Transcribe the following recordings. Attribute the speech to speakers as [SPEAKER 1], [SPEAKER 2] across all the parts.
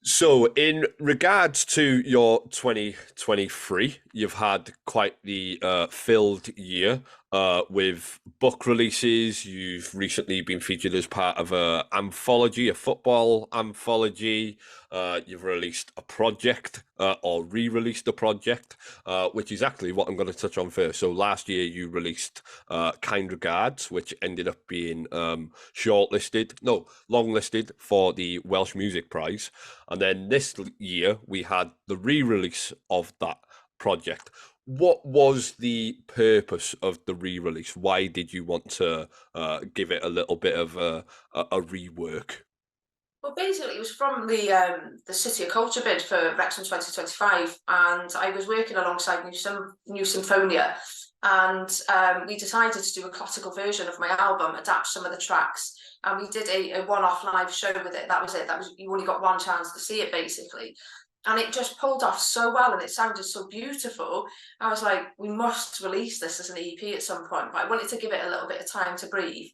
[SPEAKER 1] So, in regards to your 2023, you've had quite the filled year with book releases. You've recently been featured as part of a anthology, a football anthology. You've released a project or re-released a project, which is actually what I'm going to touch on first. So, last year you released Kind Regards, which ended up being longlisted for the Welsh Music Prize. And then this year we had the re-release of that project. What was the purpose of the re-release? Why did you want to give it a little bit of a rework?
[SPEAKER 2] Well, basically, it was from the City of Culture bid for Wrexham 2025, and I was working alongside New Symphonia, and we decided to do a classical version of my album, adapt some of the tracks, and we did a one-off live show with it. That was it. That was You only got one chance to see it, basically. And it just pulled off so well, and it sounded so beautiful. I was like, we must release this as an EP at some point, but I wanted to give it a little bit of time to breathe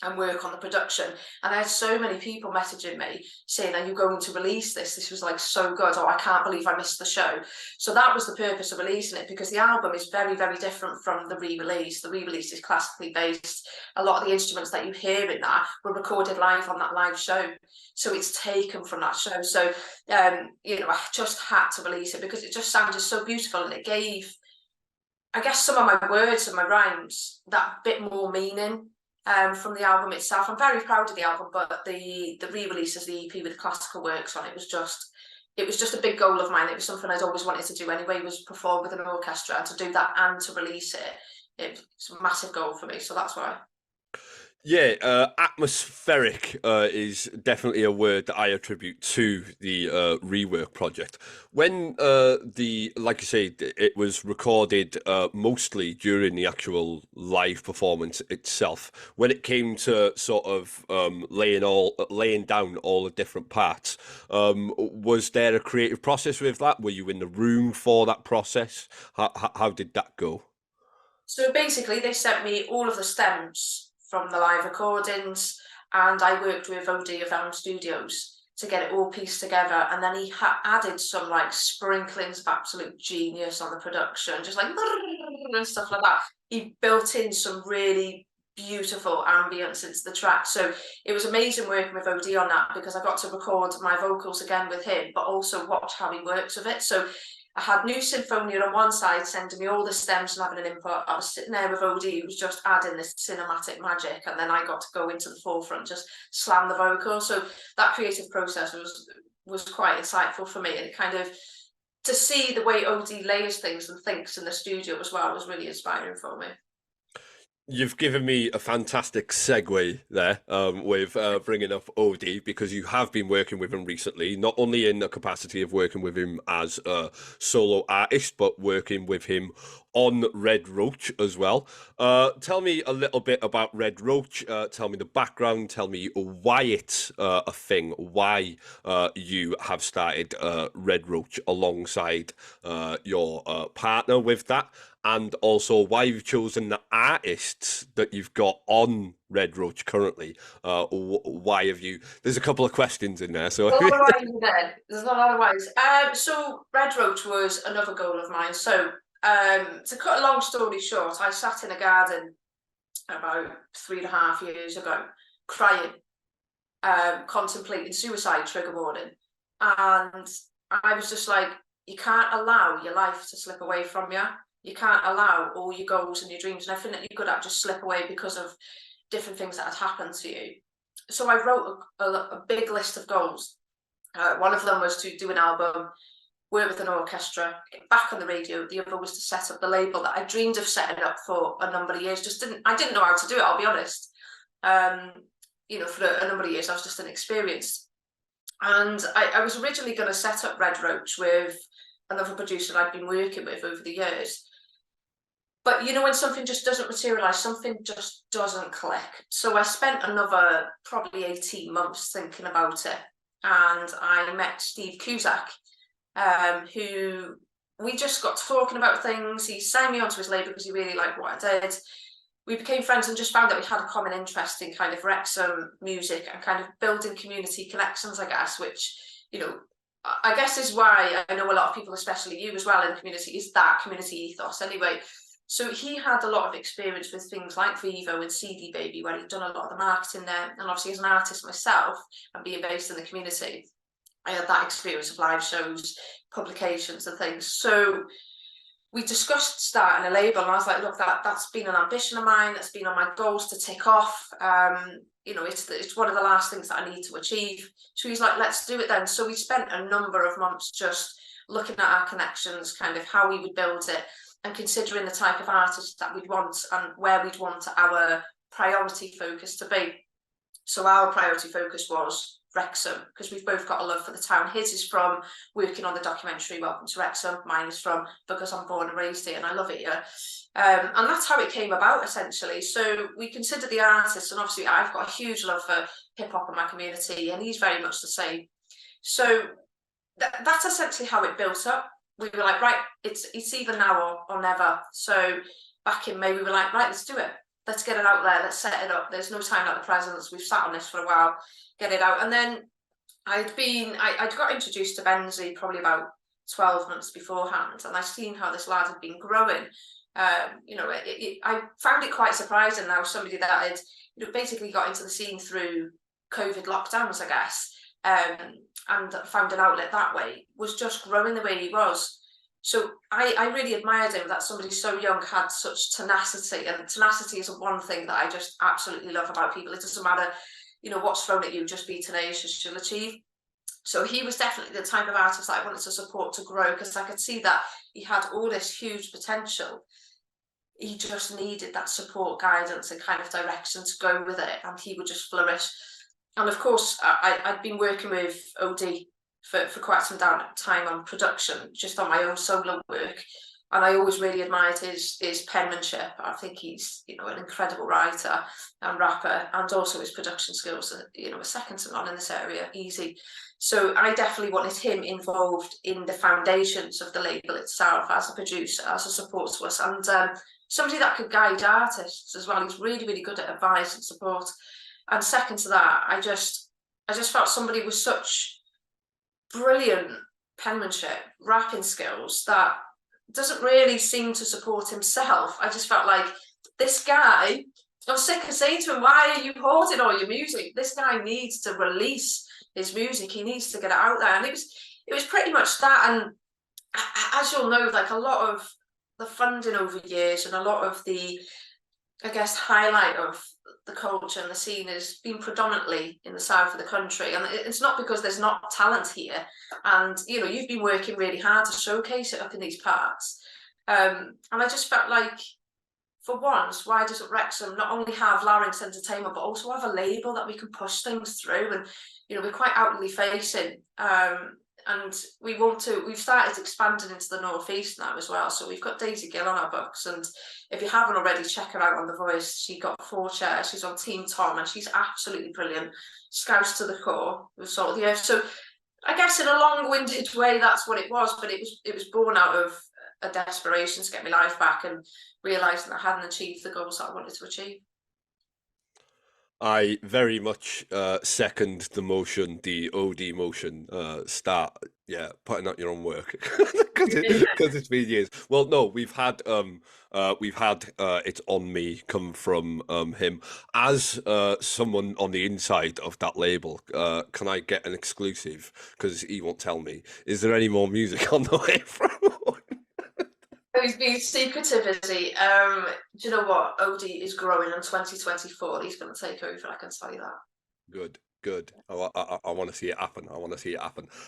[SPEAKER 2] and work on the production. And I had so many people messaging me saying, are you going to release this? This was like so good. Oh, I can't believe I missed the show. So that was the purpose of releasing it, because the album is very, very different from the re-release. The re-release is classically based. A lot of the instruments that you hear in that were recorded live on that live show. So it's taken from that show. So, I just had to release it because it just sounded so beautiful, and it gave, I guess, some of my words and my rhymes that bit more meaning from the album itself. I'm very proud of the album, but the re-release as the EP with the classical works on it was just a big goal of mine. It was something I'd always wanted to do anyway, was perform with an orchestra, and to do that and to release it. It's a massive goal for me, so that's why.
[SPEAKER 1] Yeah, atmospheric is definitely a word that I attribute to the rework project. When like you say, it was recorded mostly during the actual live performance itself. When it came to sort of laying down all the different parts, was there a creative process with that? Were you in the room for that process? How did that go?
[SPEAKER 2] So basically, they sent me all of the stems from the live recordings, and I worked with OD of Elm Studios to get it all pieced together. And then he added some like sprinklings of absolute genius on the production, just like and stuff like that. He built in some really beautiful ambience into the track. So it was amazing working with OD on that, because I got to record my vocals again with him, but also watch how he works with it. So I had New Symphonia on one side sending me all the stems and having an input. I was sitting there with OD, who was just adding this cinematic magic, and then I got to go into the forefront, just slam the vocal. So that creative process was quite insightful for me, and it kind of, to see the way OD layers things and thinks in the studio as well, was really inspiring for me.
[SPEAKER 1] You've given me a fantastic segue there with bringing up OD, because you have been working with him recently, not only in the capacity of working with him as a solo artist, but working with him on Red Roach as well. Tell me a little bit about Red Roach. Tell me the background. Tell me why it's a thing, why you have started Red Roach alongside your partner with that, and also why you've chosen the artists that you've got on Red Roach currently. Why have you? There's a couple of questions in there, so
[SPEAKER 2] A lot of ways then. There's a lot of ways. So Red Roach was another goal of mine. So to cut a long story short, I sat in a garden about 3.5 years ago, crying, contemplating suicide trigger warning, and I was just like, you can't allow your life to slip away from you. You can't allow all your goals and your dreams and everything that you could have just slip away because of different things that had happened to you. So I wrote a big list of goals. One of them was to do an album, work with an orchestra, get back on the radio. The other was to set up the label that I dreamed of setting up for a number of years. I didn't know how to do it, I'll be honest. For a number of years, I was just inexperienced. And I was originally going to set up Red Roach with another producer I'd been working with over the years. But when something just doesn't materialize, something just doesn't click. So I spent another probably 18 months thinking about it. And I met Steve Cusack, who we just got talking about things. He signed me onto his label because he really liked what I did. We became friends and just found that we had a common interest in kind of Wrexham music and kind of building community connections, I guess, which, I guess is why I know a lot of people, especially you as well in the community, is that community ethos anyway. So he had a lot of experience with things like Vivo and CD Baby, where he'd done a lot of the marketing there. And obviously as an artist myself and being based in the community, I had that experience of live shows, publications and things. So we discussed starting a label, and I was like, look, that's been an ambition of mine. That's been on my goals to tick off. You know, it's one of the last things that I need to achieve. So he's like, let's do it then. So we spent a number of months just looking at our connections, kind of how we would build it, and considering the type of artist that we'd want and where we'd want our priority focus to be. So our priority focus was Wrexham, because we've both got a love for the town. His is from working on the documentary Welcome to Wrexham. Mine is from because I'm born and raised here and I love it here. And that's how it came about, essentially. So we consider the artist, and obviously I've got a huge love for hip hop in my community, and he's very much the same. So that's essentially how it built up. We were like, right, it's either now or never. So back in May, we were like, right, let's do it. Let's get it out there. Let's set it up. There's no time like the present. We've sat on this for a while. Get it out. And then I'd got introduced to Benzie probably about 12 months beforehand, and I've seen how this lad had been growing. You know, I found it quite surprising now, somebody that had, you know, basically got into the scene through COVID lockdowns, I guess, and found an outlet that way, was just growing the way he was. So I really admired him, that somebody so young had such tenacity, and tenacity is one thing that I just absolutely love about people. It doesn't matter, you know, what's thrown at you, just be tenacious, you'll achieve. So he was definitely the type of artist that I wanted to support to grow, because I could see that he had all this huge potential. He just needed that support, guidance and kind of direction to go with it, and he would just flourish. And of course, I'd been working with OD for quite some time on production, just on my own solo work. And I always really admired his penmanship. I think he's, you know, an incredible writer and rapper, and also his production skills, you know, are second to none in this area, easy. So I definitely wanted him involved in the foundations of the label itself, as a producer, as a support to us, and somebody that could guide artists as well. He's really, really good at advice and support. And second to that, I just felt somebody with such brilliant penmanship, rapping skills, that doesn't really seem to support himself. I just felt like, this guy, I'm sick of saying to him, why are you hoarding all your music? This guy needs to release his music. He needs to get it out there. And it was pretty much that. And as you'll know, like, a lot of the funding over years and a lot of the, I guess, highlight of the culture and the scene has been predominantly in the south of the country, and it's not because there's not talent here. And you know, you've been working really hard to showcase it up in these parts, and I just felt like, for once, why doesn't Wrexham not only have LARYNX Entertainment, but also have a label that we can push things through? And you know, we're quite outwardly facing, and we've started expanding into the northeast now as well. So we've got Daisy Gill on our books, and if you haven't already, check her out on The Voice. She got 4 chairs. She's on Team Tom, and she's absolutely brilliant. Scouse to the core with Salt of the Earth. So I guess in a long-winded way, that's what it was. But it was born out of a desperation to get my life back, and realising I hadn't achieved the goals that I wanted to achieve.
[SPEAKER 1] I very much second the motion, the OD motion. Start, putting out your own work, because it's been years. Well, no, we've had It's On Me come from him. As someone on the inside of that label, can I get an exclusive? Because he won't tell me. Is there any more music on the way from?
[SPEAKER 2] He's being secretive, is he? Do you know what? OD is growing in 2024. He's going to take over, I can tell you that.
[SPEAKER 1] Good. I want to see it happen.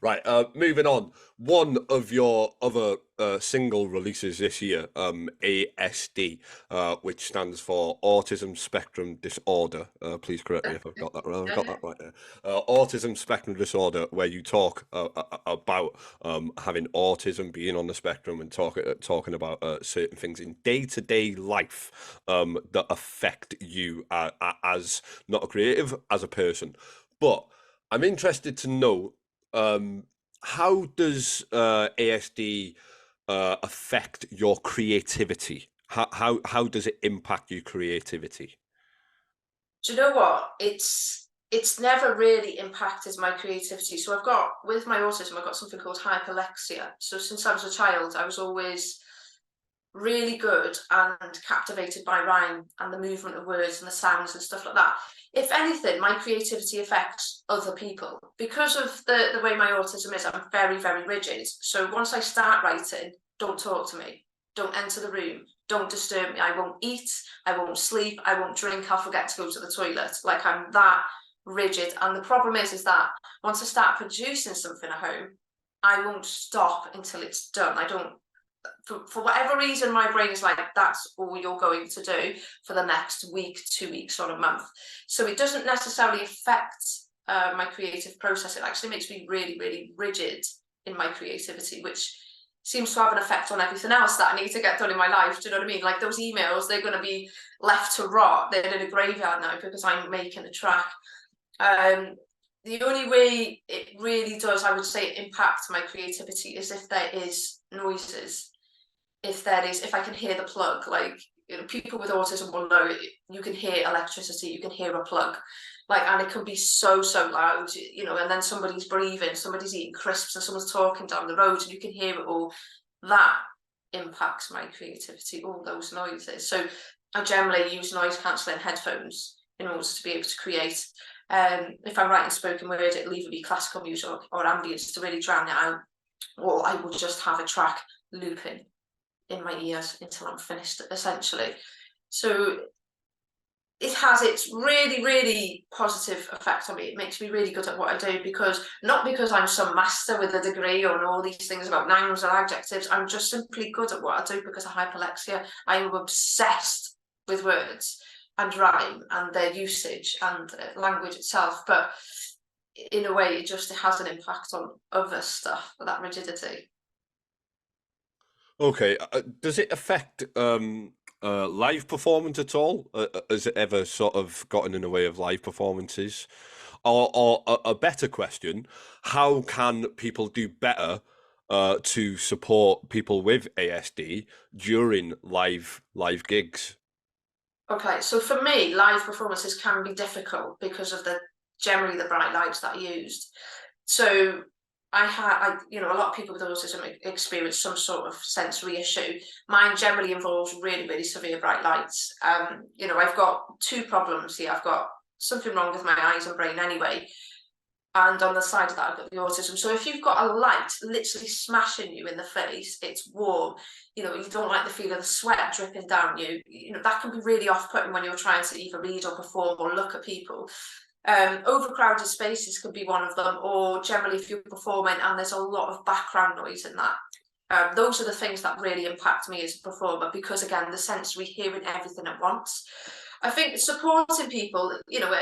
[SPEAKER 1] Right, moving on. One of your other single releases this year, ASD, which stands for Autism Spectrum Disorder. Please correct me if I've got that right. I've got that right there. Autism Spectrum Disorder, where you talk about having autism, being on the spectrum, and talking about certain things in day-to-day life that affect you as not a creative, as a person. But I'm interested to know, how does ASD affect your creativity? How does it impact your creativity?
[SPEAKER 2] Do you know what? It's it's never really impacted my creativity. So I've got, with my autism, I've got something called hyperlexia. So since I was a child, I was always really good and captivated by rhyme and the movement of words and the sounds and stuff like that. If anything, my creativity affects other people. Because of the way my autism is, I'm very, very rigid. So once I start writing, don't talk to me, don't enter the room, don't disturb me. I won't eat, I won't sleep, I won't drink, I'll forget to go to the toilet. Like, I'm that rigid. And the problem is that once I start producing something at home, I won't stop until it's done. I don't, for whatever reason, my brain is like, that's all you're going to do for the next week, 2 weeks, or a month. So it doesn't necessarily affect my creative process. It actually makes me really, really rigid in my creativity, which seems to have an effect on everything else that I need to get done in my life. Do you know what I mean? Like, those emails, they're going to be left to rot. They're in a graveyard now because I'm making a track. The only way it really does, I would say, impact my creativity is if there is noises. If I can hear the plug, like, you know, people with autism will know, you can hear electricity, you can hear a plug, like, and it can be so loud, you know, and then somebody's breathing, somebody's eating crisps, and someone's talking down the road, and you can hear it all. That impacts my creativity, all those noises. So I generally use noise cancelling headphones in order to be able to create. If I'm writing spoken word, it'll either be classical music or ambience to really drown it out, or I will just have a track looping in my ears until I'm finished, essentially. So it has its really, really positive effect on me. It makes me really good at what I do, because not because I'm some master with a degree or all these things about nouns or adjectives. I'm just simply good at what I do because of hyperlexia. I am obsessed with words and rhyme and their usage and language itself. But in a way, it has an impact on other stuff, that rigidity.
[SPEAKER 1] Okay, does it affect live performance at all? Has it ever sort of gotten in the way of live performances? Or a better question, how can people do better to support people with ASD during live gigs?
[SPEAKER 2] Okay, so for me, live performances can be difficult because of generally the bright lights that are used. So you know, a lot of people with autism experience some sort of sensory issue. Mine generally involves really, really severe bright lights. You know, I've got two problems here. I've got something wrong with my eyes and brain anyway, and on the side of that, I've got the autism. So if you've got a light literally smashing you in the face, it's warm, you know, you don't like the feel of the sweat dripping down you, you know, that can be really off-putting when you're trying to either read or perform or look at people. Overcrowded spaces could be one of them, or generally if you're performing and there's a lot of background noise in that. Those are the things that really impact me as a performer, because again, the sensory hearing everything at once. I think supporting people, you know,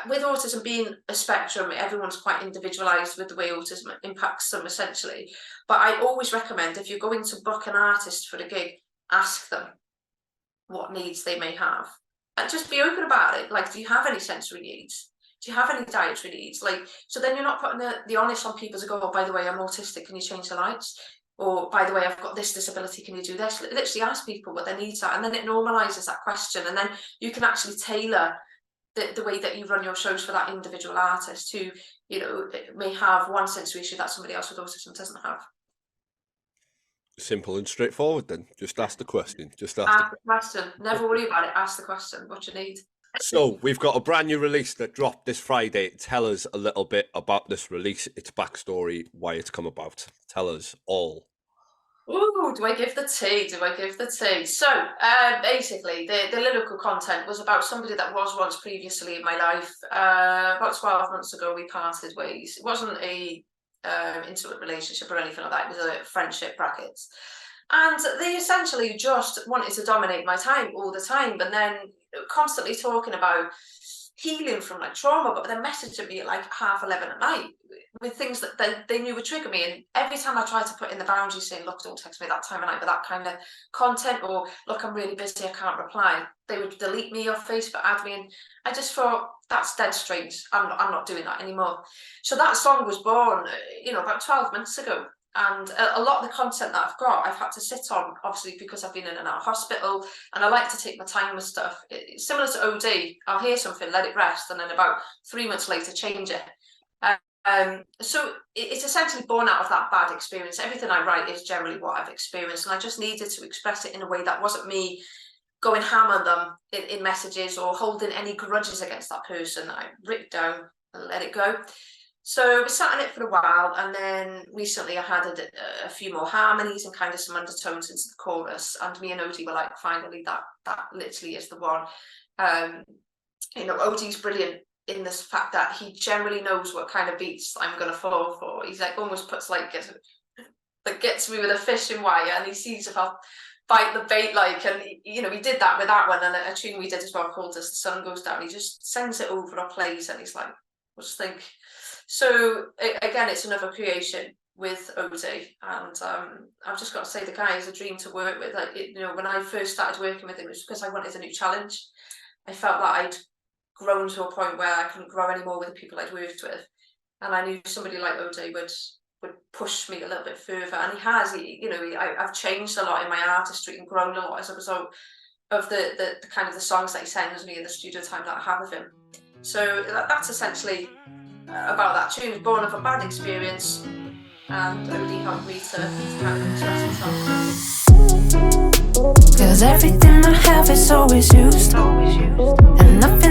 [SPEAKER 2] with autism being a spectrum, everyone's quite individualized with the way autism impacts them, essentially. But I always recommend, if you're going to book an artist for a gig, ask them what needs they may have. And just be open about it. Like, do you have any sensory needs? Do you have any dietary needs? Like, so then you're not putting the onus on people to go, oh, by the way, I'm autistic, can you change the lights? Or, by the way, I've got this disability, can you do this? Literally ask people what their needs are, and then it normalizes that question. And then you can actually tailor the way that you run your shows for that individual artist who, you know, may have one sensory issue that somebody else with autism doesn't have.
[SPEAKER 1] Simple and straightforward then. Just ask the question. Just ask
[SPEAKER 2] Ask the question. Never worry about it. Ask the question. What you need.
[SPEAKER 1] So we've got a brand new release that dropped this Friday. Tell us a little bit about this release, its backstory, why it's come about. Tell us all.
[SPEAKER 2] Ooh, do I give the tea? Do I give the tea? So, basically, the lyrical content was about somebody that was once previously in my life. About 12 months ago, we parted ways. It wasn't a intimate relationship or anything like that. It was a friendship, brackets. And they essentially just wanted to dominate my time all the time, but then constantly talking about healing from like trauma, but then messaging me at like 11:30 at night with things that they knew would trigger me. And every time I tried to put in the boundaries saying, look, don't text me that time of night with that kind of content, or look, I'm really busy, I can't reply, they would delete me off Facebook, add me, and I just thought, that's dead strange. I'm not doing that anymore. So that song was born, you know, about 12 months ago. And a lot of the content that I've got, I've had to sit on, obviously, because I've been in and out of hospital, and I like to take my time with stuff. Similar to OD, I'll hear something, let it rest, and then about 3 months later, change it. So it's essentially born out of that bad experience. Everything I write is generally what I've experienced, and I just needed to express it in a way that wasn't me going ham on them in messages or holding any grudges against that person. I wrote down and let it go. So we sat on it for a while, and then recently I had a few more harmonies and kind of some undertones into the chorus, and me and Odie were like, finally, that literally is the one. Odie's brilliant in this fact that he generally knows what kind of beats I'm going to fall for. He's like almost puts gets me with a fishing wire, and he sees if I'll bite the bait, and he did that with that one, and a tune we did as well called As the Sun Goes Down. He just sends it over or plays, and he's like, what do you think? So again, it's another creation with Odie, and I've just got to say the guy is a dream to work with. When I first started working with him, it was because I wanted a new challenge. I felt that I'd grown to a point where I couldn't grow anymore with the people I'd worked with, and I knew somebody like Odie would push me a little bit further, and he has. I've changed a lot in my artistry and grown a lot as a result of the kind of the songs that he sends me in the studio time that I have with him. So that's essentially about that tune. It's born of a bad experience, and Odie helped me to kind of express itself. 'Cause everything I have is always used, and nothing